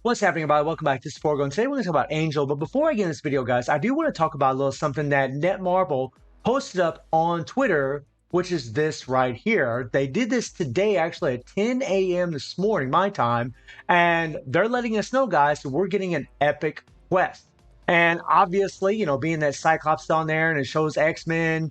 What's happening, everybody? Welcome back. This is Forgo. Today we're going to talk about Angel. But before I get in this video, guys, I do want to talk about a little something that Netmarble posted up on Twitter, which is this right here. They did this today, actually, at 10 a.m. this morning, my time. And they're letting us know, guys, that we're getting an epic quest. And obviously, being that Cyclops on there and it shows X-Men,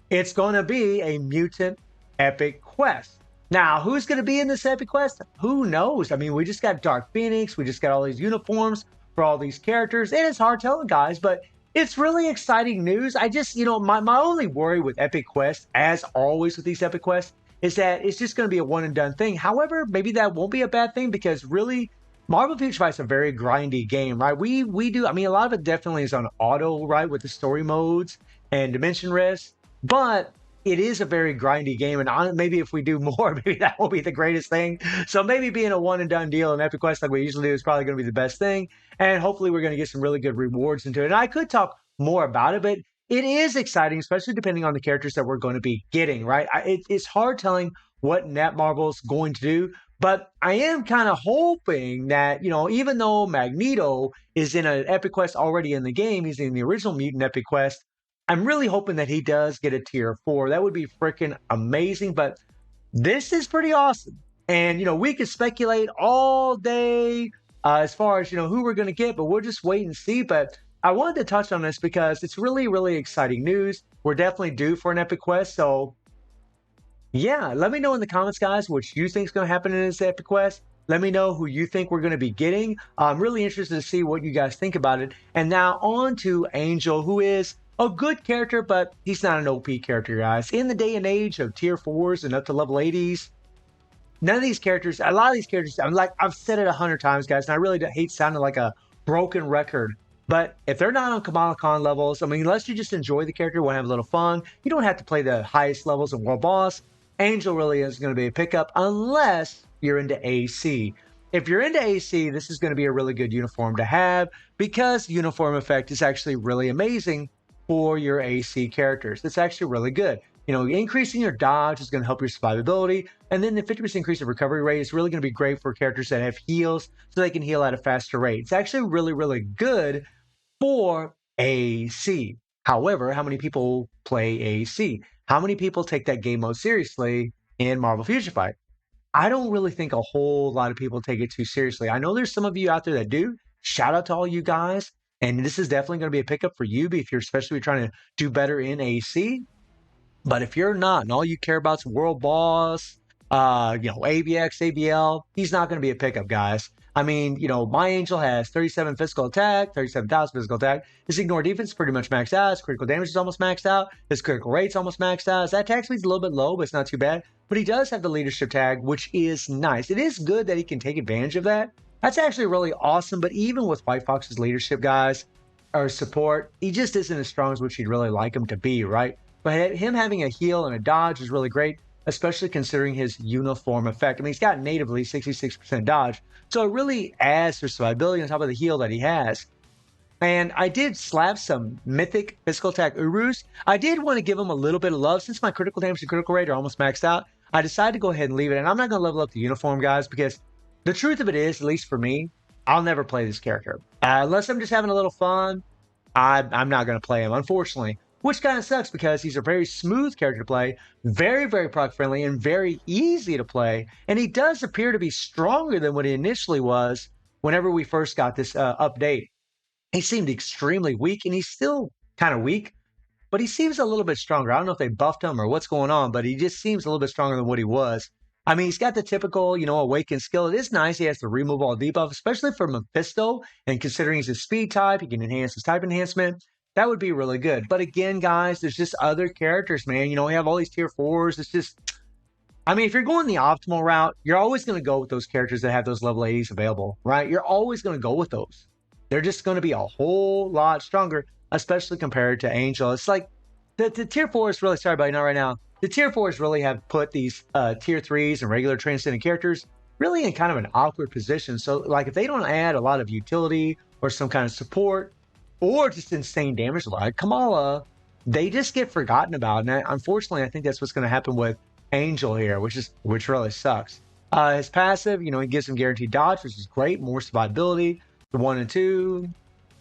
it's going to be a mutant epic quest. Now, who's going to be in this epic quest? Who knows? I mean, we just got Dark Phoenix. We just got all these uniforms for all these characters. It is hard telling, guys, but it's really exciting news. I just, my only worry with epic quests, as always with these epic quests, is that it's just going to be a one and done thing. However, maybe that won't be a bad thing because really, Marvel Future Fight is a very grindy game, right? We do, I mean, a lot of it definitely is on auto, right, with the story modes and dimension rifts, but it is a very grindy game, and maybe if we do more, maybe that will be the greatest thing. So maybe being a one and done deal in Epic Quest like we usually do is probably going to be the best thing, and hopefully we're going to get some really good rewards into it. And I could talk more about it, but it is exciting, especially depending on the characters that we're going to be getting, right? It's hard telling what Netmarble's going to do, but I am kind of hoping that, even though Magneto is in an Epic Quest already in the game, he's in the original Mutant Epic Quest, I'm really hoping that he does get a tier 4. That would be freaking amazing, but this is pretty awesome. And, we could speculate all day as far as, who we're going to get, but we'll just wait and see. But I wanted to touch on this because it's really, really exciting news. We're definitely due for an epic quest. So, yeah, let me know in the comments, guys, what you think is going to happen in this epic quest. Let me know who you think we're going to be getting. I'm really interested to see what you guys think about it. And now on to Angel, who is a good character, but he's not an OP character, guys. In the day and age of tier 4s and up to level 80s, none of these characters, a lot of these characters, I've said it 100 times, guys, and I really hate sounding like a broken record, but if they're not on Kamala Khan levels, I mean, unless you just enjoy the character, want to have a little fun, you don't have to play the highest levels of World Boss. Angel really is going to be a pickup unless you're into AC. If you're into AC, this is going to be a really good uniform to have because the uniform effect is actually really amazing for your AC characters. It's actually really good. Increasing your dodge is going to help your survivability. And then the 50% increase of recovery rate is really going to be great for characters that have heals so they can heal at a faster rate. It's actually really, really good for AC. However, how many people play AC? How many people take that game mode seriously in Marvel Future Fight? I don't really think a whole lot of people take it too seriously. I know there's some of you out there that do. Shout out to all you guys. And this is definitely going to be a pickup for you if you're especially trying to do better in AC. But if you're not, and all you care about is World Boss, ABX, ABL, he's not going to be a pickup, guys. I mean, my Angel has 37 physical attack, 37,000 physical attack. His ignore defense is pretty much maxed out. His critical damage is almost maxed out. His critical rate's almost maxed out. His attack speed's a little bit low, but it's not too bad. But he does have the leadership tag, which is nice. It is good that he can take advantage of that. That's actually really awesome, but even with White Fox's leadership, guys, or support, he just isn't as strong as what you'd really like him to be, right? But him having a heal and a dodge is really great, especially considering his uniform effect. I mean, he's got natively 66% dodge, so it really adds to survivability on top of the heal that he has. And I did slap some mythic physical attack Urus. I did want to give him a little bit of love. Since my critical damage and critical rate are almost maxed out, I decided to go ahead and leave it. And I'm not going to level up the uniform, guys, because the truth of it is, at least for me, I'll never play this character. Unless I'm just having a little fun, I'm not going to play him, unfortunately. Which kind of sucks because he's a very smooth character to play, very, very proc friendly, and very easy to play. And he does appear to be stronger than what he initially was whenever we first got this update. He seemed extremely weak, and he's still kind of weak, but he seems a little bit stronger. I don't know if they buffed him or what's going on, but he just seems a little bit stronger than what he was. I mean, he's got the typical, awakened skill. It is nice. He has the remove all debuff, especially for Mephisto. And considering he's a speed type, he can enhance his type enhancement. That would be really good. But again, guys, there's just other characters, man. We have all these tier 4s. It's just, I mean, if you're going the optimal route, you're always going to go with those characters that have those level 80s available, right? You're always going to go with those. They're just going to be a whole lot stronger, especially compared to Angel. It's like the tier 4s really, sorry about you, not right now. The tier 4s really have put these tier 3s and regular transcendent characters really in kind of an awkward position. So, like, if they don't add a lot of utility or some kind of support or just insane damage like Kamala, they just get forgotten about. And unfortunately, I think that's what's going to happen with Angel here, which really sucks. His passive, he gives him guaranteed dodge, which is great. More survivability. The 1 and 2.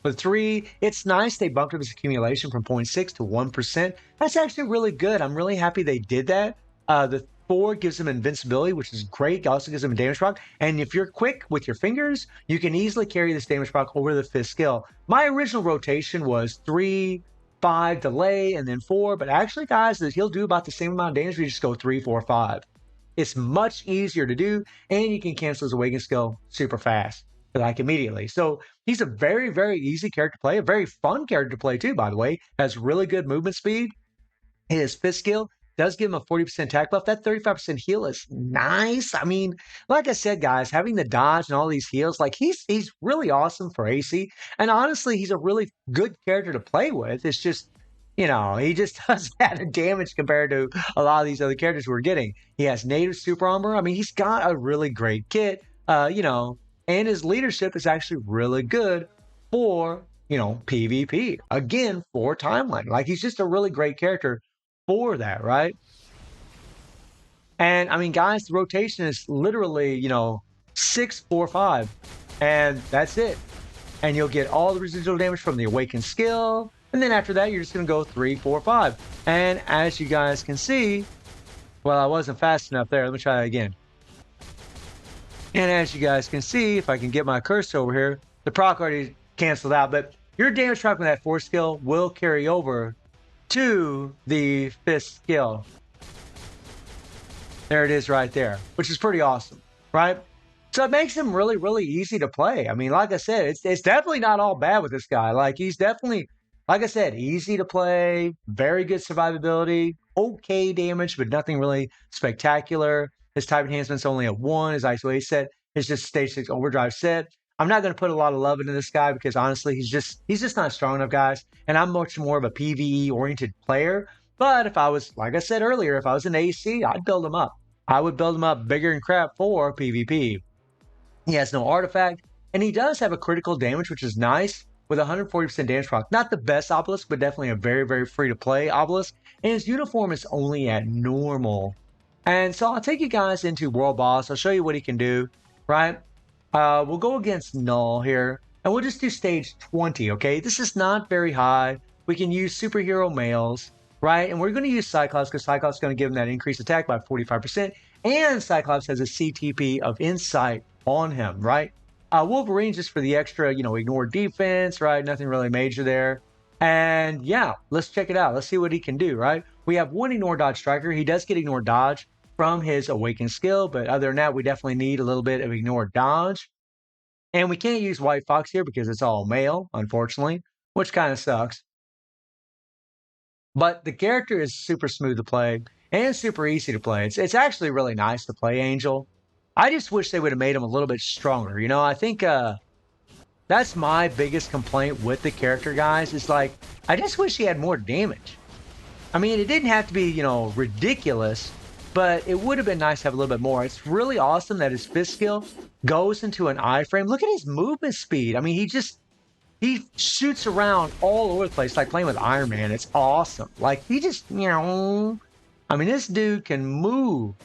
The 3, it's nice they bumped up his accumulation from 0.6 to 1%. That's actually really good. I'm really happy they did that. The 4 gives him invincibility, which is great. It also gives him a damage proc. And if you're quick with your fingers, you can easily carry this damage proc over the 5th skill. My original rotation was 3, 5 delay, and then 4. But actually, guys, he'll do about the same amount of damage if you just go 3, 4, 5. It's much easier to do, and you can cancel his awaken skill super fast, like immediately. So he's a very, very easy character to play, a very fun character to play too, by the way. Has really good movement speed. His 5th skill does give him a 40% attack buff. That 35% heal is nice. I mean, like I said, guys, having the dodge and all these heals, like he's really awesome for AC. And honestly, he's a really good character to play with. It's just, he just doesn't have the damage compared to a lot of these other characters we're getting. He has native super armor. I mean, he's got a really great kit, and his leadership is actually really good for, PvP. Again, for timeline. Like, he's just a really great character for that, right? And I mean, guys, the rotation is literally, 6, 4, 5, and that's it. And you'll get all the residual damage from the awakened skill. And then after that, you're just going to go 3, 4, 5. And as you guys can see, well, I wasn't fast enough there. Let me try that again. And as you guys can see, if I can get my cursor over here, the proc already canceled out. But your damage proc with that 4 skill will carry over to the 5th skill. There it is right there, which is pretty awesome, right? So it makes him really, really easy to play. I mean, like I said, it's definitely not all bad with this guy. Like, he's definitely, like I said, easy to play, very good survivability, okay damage, but nothing really spectacular. His type enhancement's only a 1. His isolate set is just stage 6 overdrive set. I'm not going to put a lot of love into this guy because honestly, he's just not strong enough, guys. And I'm much more of a PvE oriented player. But if I was, like I said earlier, if I was an AC, I'd build him up. I would build him up bigger than crap for PvP. He has no artifact, and he does have a critical damage, which is nice, with 140% damage proc. Not the best obelisk, but definitely a very, very free-to-play obelisk. And his uniform is only at normal. And so I'll take you guys into World Boss. I'll show you what he can do, right? We'll go against Null here, and we'll just do stage 20, okay? This is not very high. We can use superhero males, right? And we're going to use Cyclops because Cyclops is going to give him that increased attack by 45%. And Cyclops has a CTP of Insight on him, right? Wolverine just for the extra, ignore defense, right? Nothing really major there. And yeah, let's check it out. Let's see what he can do, right? We have 1 ignore dodge striker. He does get ignore dodge from his awakened skill, but other than that, we definitely need a little bit of ignore dodge. And we can't use White Fox here because it's all male, unfortunately, which kind of sucks. But the character is super smooth to play and super easy to play. It's actually really nice to play Angel. I just wish they would have made him a little bit stronger. I think that's my biggest complaint with the character, guys. Is like, I just wish he had more damage. I mean, it didn't have to be, ridiculous, but it would have been nice to have a little bit more. It's really awesome that his 5th skill goes into an iframe. Look at his movement speed. I mean, he shoots around all over the place like playing with Iron Man. It's awesome. Like, he just, I mean, this dude can move.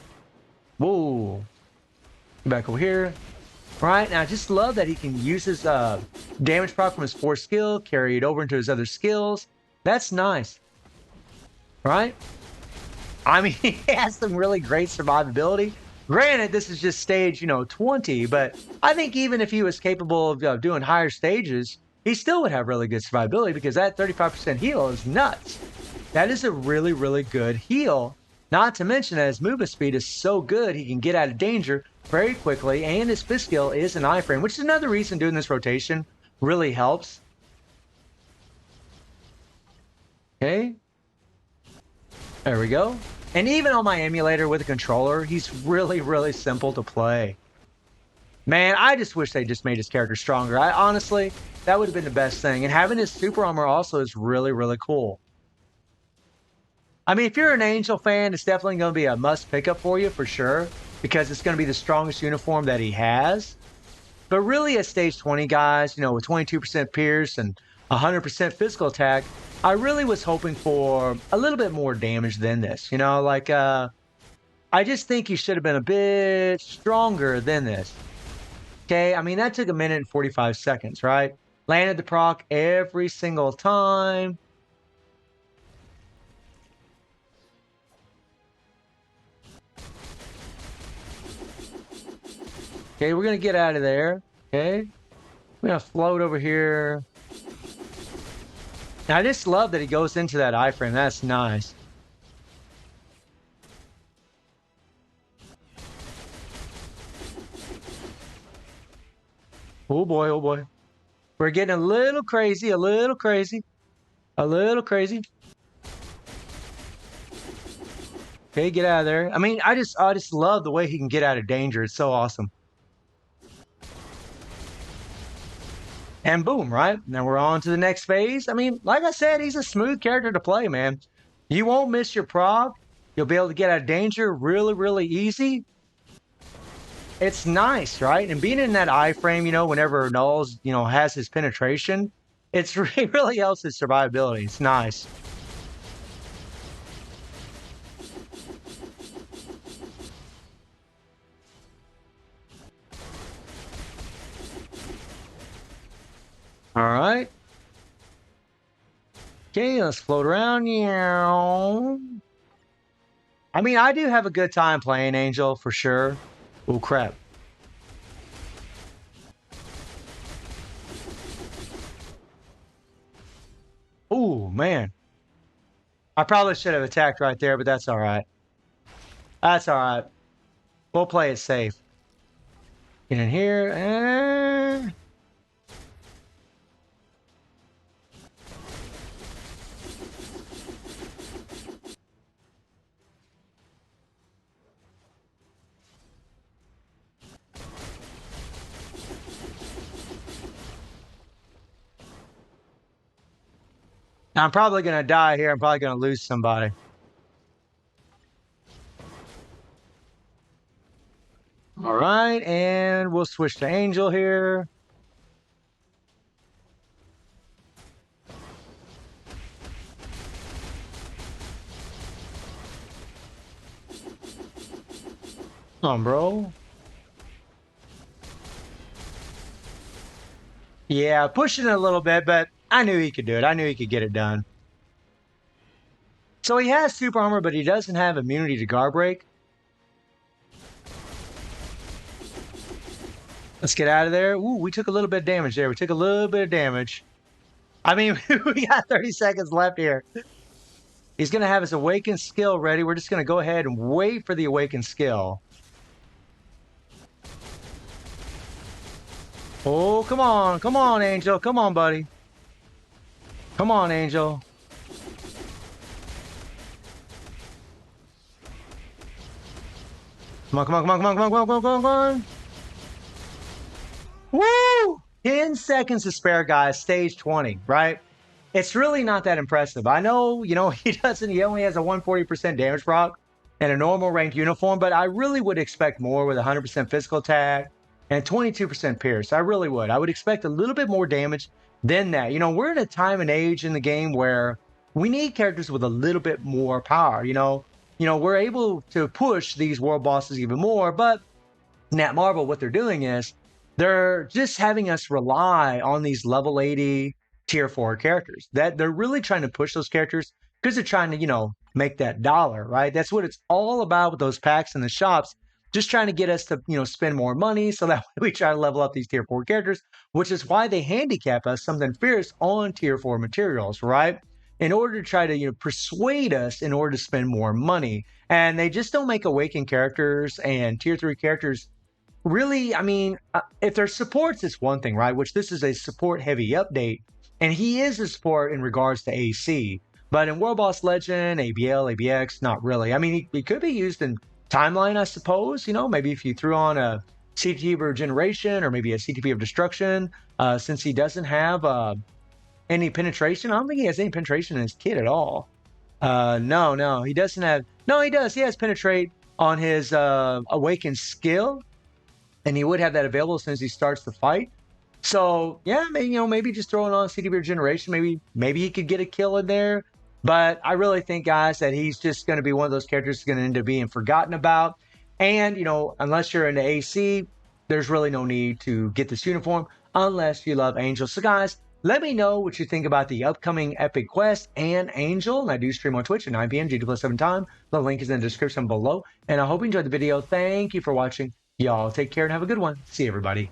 Whoa. Back over here. Right, and I just love that he can use his damage proc from his 4th skill, carry it over into his other skills. That's nice. Right? I mean, he has some really great survivability. Granted, this is just stage, 20, but I think even if he was capable of doing higher stages, he still would have really good survivability because that 35% heal is nuts. That is a really, really good heal. Not to mention that his movement speed is so good, he can get out of danger very quickly, and his 5th skill is an iframe, which is another reason doing this rotation really helps. Okay. There we go. And even on my emulator with a controller, he's really, really simple to play. Man, I just wish they just made his character stronger. Honestly, that would have been the best thing. And having his super armor also is really, really cool. I mean, if you're an Angel fan, it's definitely going to be a must pickup for you for sure, because it's going to be the strongest uniform that he has. But really at stage 20, guys, with 22% pierce and 100% physical attack, I really was hoping for a little bit more damage than this. I just think he should have been a bit stronger than this. Okay, I mean, that took 1 minute and 45 seconds, right? Landed the proc every single time. Okay, we're going to get out of there. Okay, we're going to float over here. And I just love that he goes into that iframe. That's nice. Oh boy, oh boy. We're getting a little crazy, a little crazy, a little crazy. Okay, get out of there. I mean, I just love the way he can get out of danger. It's so awesome. And boom, right? Now we're on to the next phase. I mean, like I said, he's a smooth character to play, man. You won't miss your proc. You'll be able to get out of danger really, really easy. It's nice, right? And being in that iframe, you know, whenever Knowles, you know, has his penetration, it really helps his survivability. It's nice. All right. Okay, let's float around. Yeah. I mean, I do have a good time playing Angel for sure. Oh, crap. Oh, man. I probably should have attacked right there, but that's all right. That's all right. We'll play it safe. Get in here. I'm probably going to die here. I'm probably going to lose somebody. All right, and we'll switch to Angel here. Come on, bro. Yeah, pushing it a little bit, but I knew he could do it. I knew he could get it done. So he has super armor, but he doesn't have immunity to guard break. Let's get out of there. Ooh, we took a little bit of damage there. We took a little bit of damage. I mean, we got 30 seconds left here. He's going to have his awakened skill ready. We're just going to go ahead and wait for the awakened skill. Oh, come on. Come on, Angel. Come on, buddy. Come on, Angel. Come on, come on, come on, come on, come on, come on, come on, come on. Woo! 10 seconds to spare, guys. Stage 20, right? It's really not that impressive. I know, you know, he only has a 140% damage proc and a normal ranked uniform, but I really would expect more with 100% physical attack and 22% pierce. I really would. I would expect a little bit more damage than that. You know, we're in a time and age in the game where we need characters with a little bit more power, you know. We're able to push these world bosses even more, but Netmarble, what they're doing is they're just having us rely on these level 80 tier 4 characters. That they're really trying to push those characters because they're trying to, you know, make that dollar, right? That's what it's all about with those packs in the shops. Just trying to get us to, you know, spend more money so that we try to level up these tier 4 characters, which is why they handicap us something fierce on tier 4 materials, right? In order to try to, you know, persuade us in order to spend more money. And they just don't make awakened characters and tier 3 characters really. I mean, if there's supports, it's one thing, right? Which this is a support heavy update, and he is a support in regards to AC. But in World Boss Legend, ABL, ABX, not really. I mean, he could be used in Timeline, I suppose. You know, maybe if you threw on a CTP of Regeneration or maybe a CTP of Destruction, since he doesn't have any penetration. I don't think he has any penetration in his kit at all. No, he doesn't have. No, he does. He has Penetrate on his Awakened skill, and he would have that available as soon as he starts the fight. So yeah, maybe, you know, maybe just throwing on CTP Regeneration, maybe he could get a kill in there. But I really think, guys, that he's just going to be one of those characters that's going to end up being forgotten about. And, unless you're into AC, there's really no need to get this uniform unless you love Angel. So, guys, let me know what you think about the upcoming Epic Quest and Angel. And I do stream on Twitch at 9 p.m. GT+7 time. The link is in the description below. And I hope you enjoyed the video. Thank you for watching. Y'all take care and have a good one. See you, everybody.